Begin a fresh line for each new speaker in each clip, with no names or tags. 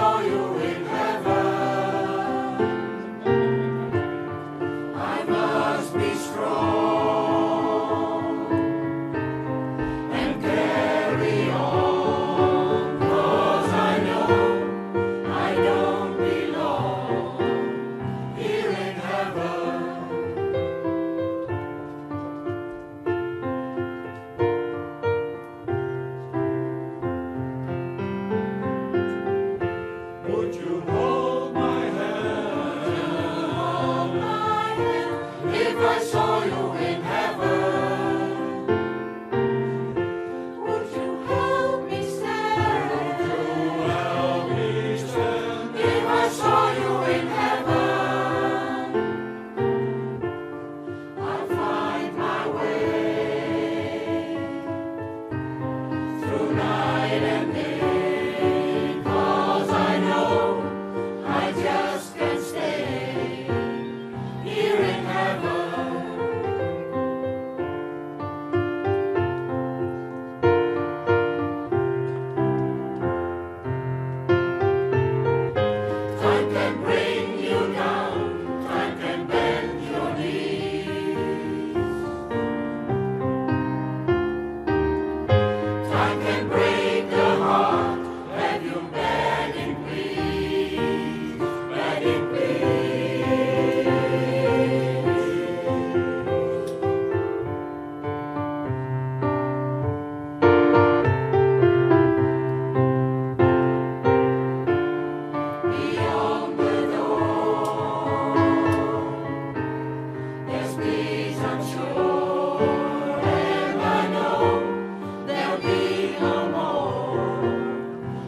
saw you in heaven, I must be strong and carry on, 'cause I know I don't belong here in heaven. Would you hold my hand? If I saw you in heaven, would you help me stand? Would you help me stand? If I saw you in heaven, I'll find my way through night and day, 'cause I know I just can't stay here in heaven. Time can bring you down, time can bend your knees, time can break the heart, have you begging please, begging please. Beyond the door, there's peace I'm sure, and I know there'll be no more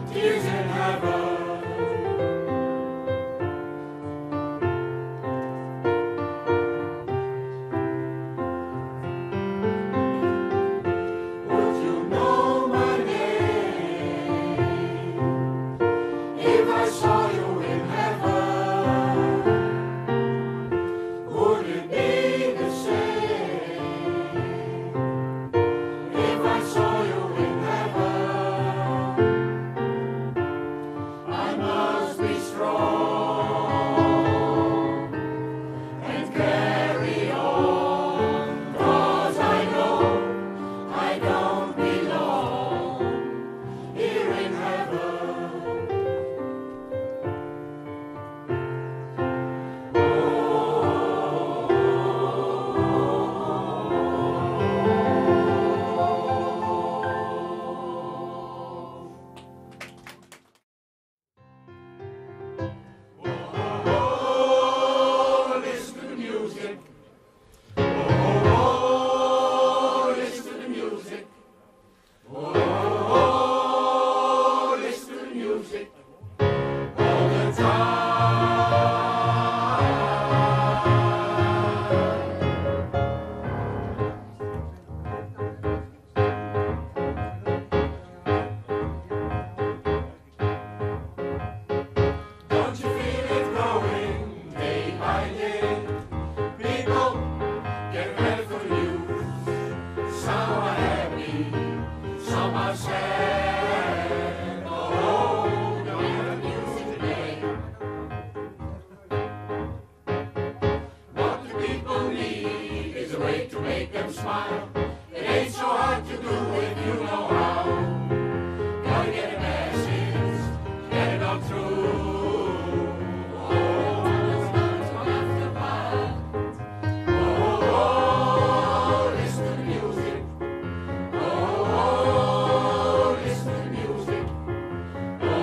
tears in heaven. Would you know my name if I saw you in heaven? Would it be the same if I saw you in heaven? I must be strong and carry on, 'cause I know I don't belong here in heaven. Oh, listen to the music. Oh, listen to the music. Oh, listen to the music all the time. Don't you feel it growing day by day? People get ready for you. Some are happy, some are sad. Oh, don't have music today. What the people need is a way to make them smile. It ain't so hard to do if you know how. Gotta get a message, get it on through. Oh, it's not after part. Oh, listen to the music. Oh, listen to the music. Oh,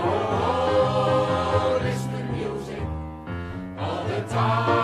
listen to the music all the time.